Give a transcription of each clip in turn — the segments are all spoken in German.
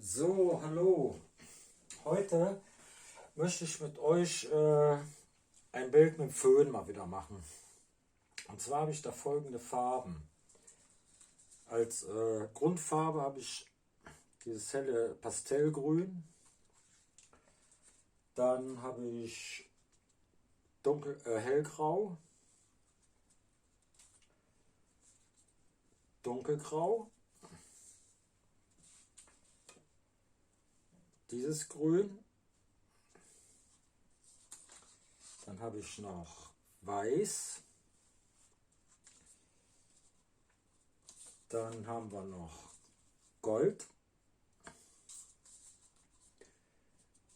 So, hallo. Heute möchte ich mit euch ein Bild mit dem Föhn mal wieder machen. Und zwar habe ich da folgende Farben. Als Grundfarbe habe ich dieses helle Pastellgrün. Dann habe ich hellgrau, dunkelgrau, dieses Grün. Dann habe ich noch weiß. Dann haben wir noch Gold.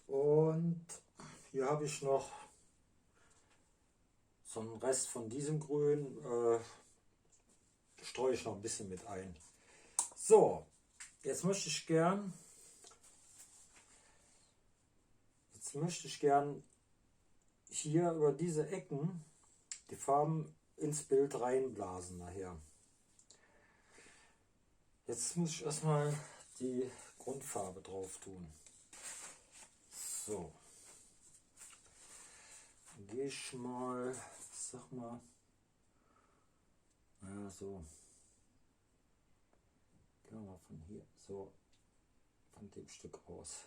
Und hier habe ich noch so einen Rest von diesem Grün. Streue ich noch ein bisschen mit ein. So, jetzt möchte ich gern hier über diese Ecken die Farben ins Bild reinblasen nachher. Jetzt muss ich erstmal die Grundfarbe drauf tun. So, dann gehe ich mal, sag mal, ja, so, gehen wir mal von hier, so, von dem Stück aus.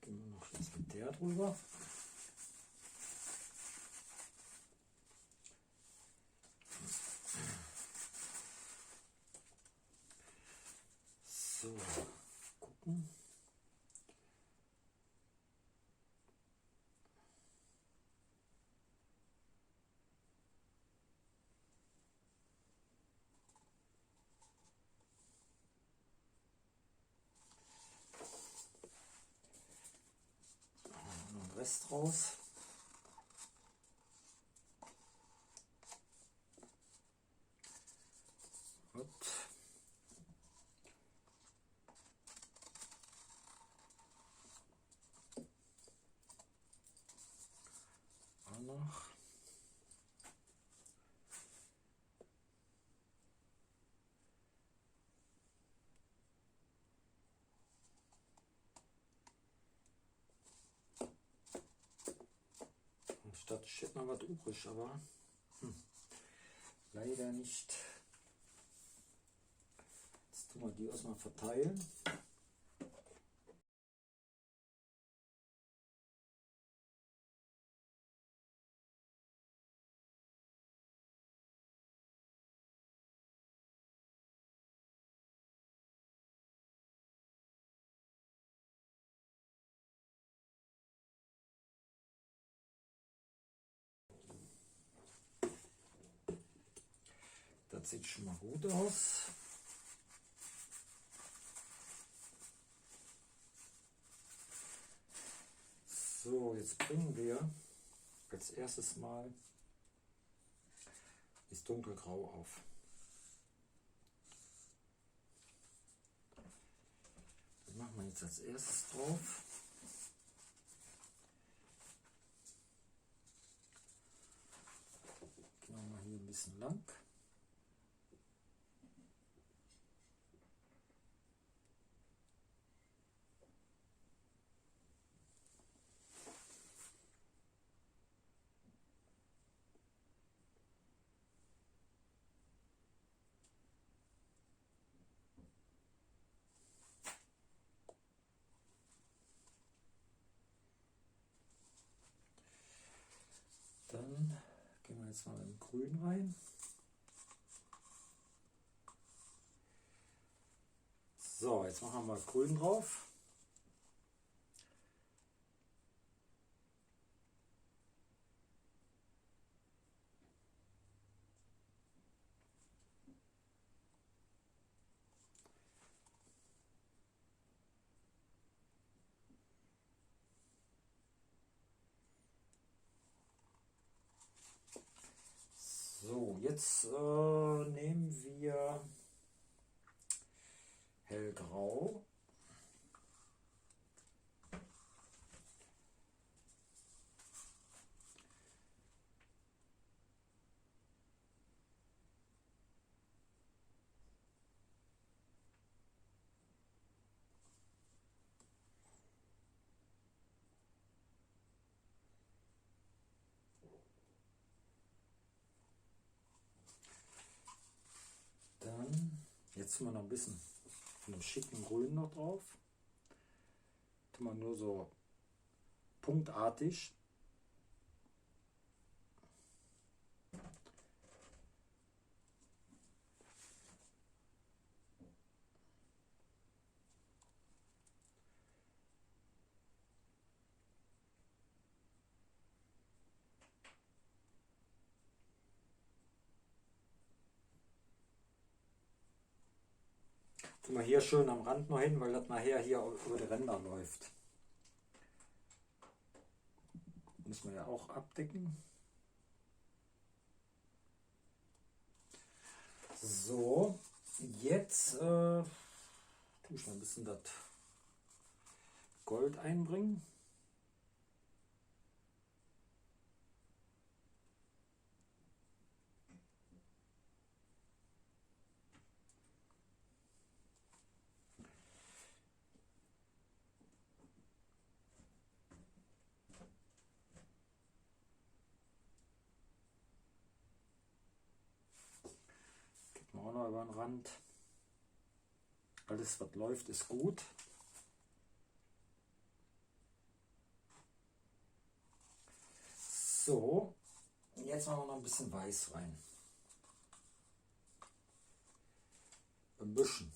Gehen wir noch jetzt mit der drüber. So, gucken. Noch einen Rest raus. Gut. Auch noch. Ich dachte, ich hätte noch was übrig, aber leider nicht. Jetzt tun wir die erstmal verteilen. Das sieht schon mal gut aus. So, jetzt bringen wir als erstes mal das dunkelgrau auf. Das machen wir jetzt als erstes drauf. Gehen wir mal hier ein bisschen lang. Dann gehen wir jetzt mal in Grün rein. So, jetzt machen wir Grün drauf. So, jetzt nehmen wir hellgrau. Jetzt tun wir noch ein bisschen von einem schicken Grün noch drauf. Tun wir nur so punktartig. Tun wir hier schön am Rand noch hin, weil das nachher hier über die Ränder läuft. Müssen wir ja auch abdecken. So, jetzt tue ich mal ein bisschen das Gold einbringen. Auch noch über den Rand. Alles was läuft ist gut. So, jetzt machen wir noch ein bisschen Weiß rein. Ein bisschen.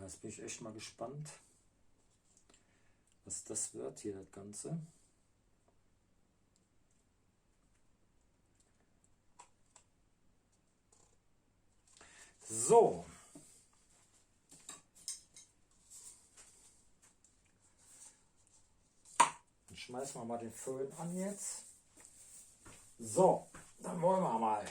Jetzt bin ich echt mal gespannt, was das wird hier, das Ganze. So. Dann schmeißen wir mal den Föhn an jetzt. So, dann wollen wir mal.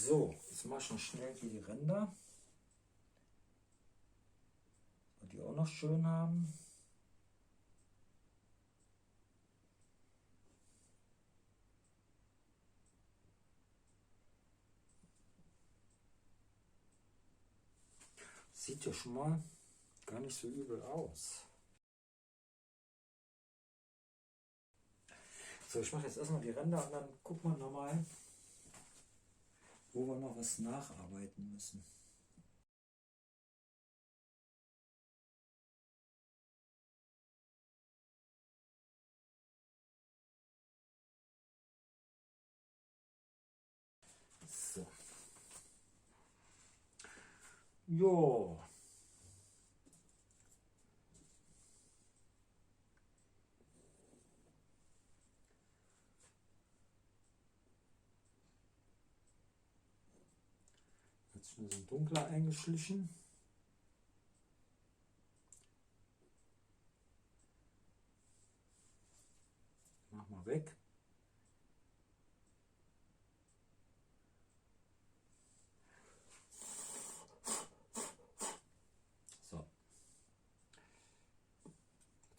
So, jetzt mache ich noch schnell hier die Ränder, die auch noch schön haben. Sieht ja schon mal gar nicht so übel aus. So, ich mache jetzt erstmal die Ränder und dann gucken wir nochmal, wo wir noch was nacharbeiten müssen. So. Jo. Jetzt ist ein bisschen dunkler eingeschlichen. Mach mal weg. So.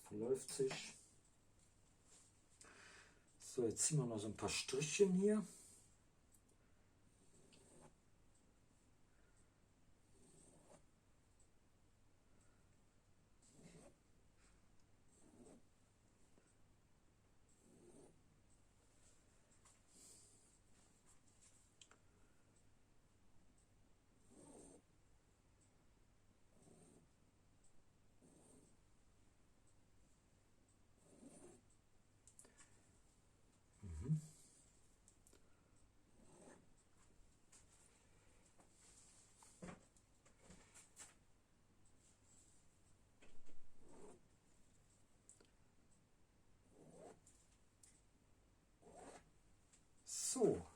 Verläuft sich. So, jetzt ziehen wir noch so ein paar Strichchen hier. So,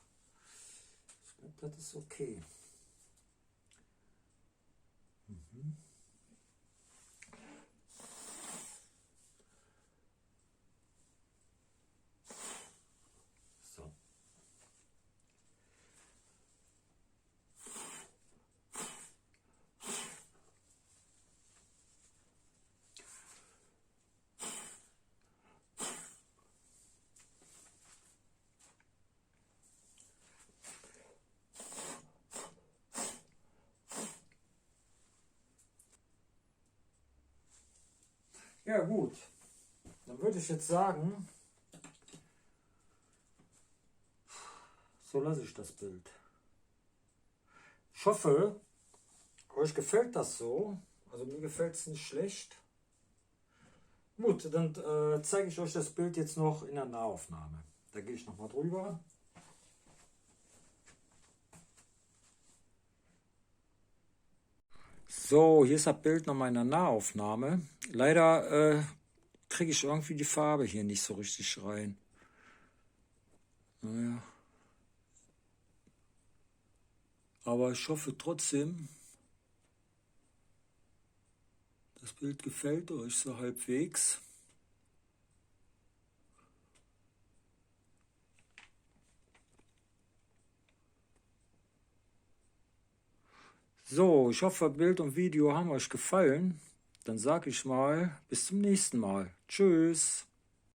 ich glaube, das ist okay. So. Ja gut, dann würde ich jetzt sagen, so lasse ich das Bild. Ich hoffe, euch gefällt das so. Also mir gefällt es nicht schlecht. Gut, dann zeige ich euch das Bild jetzt noch in der Nahaufnahme. Da gehe ich nochmal drüber. So, hier ist das Bild nochmal in der Nahaufnahme. Leider kriege ich irgendwie die Farbe hier nicht so richtig rein. Naja. Aber ich hoffe trotzdem, das Bild gefällt euch so halbwegs. So, ich hoffe, Bild und Video haben euch gefallen. Dann sage ich mal, bis zum nächsten Mal. Tschüss.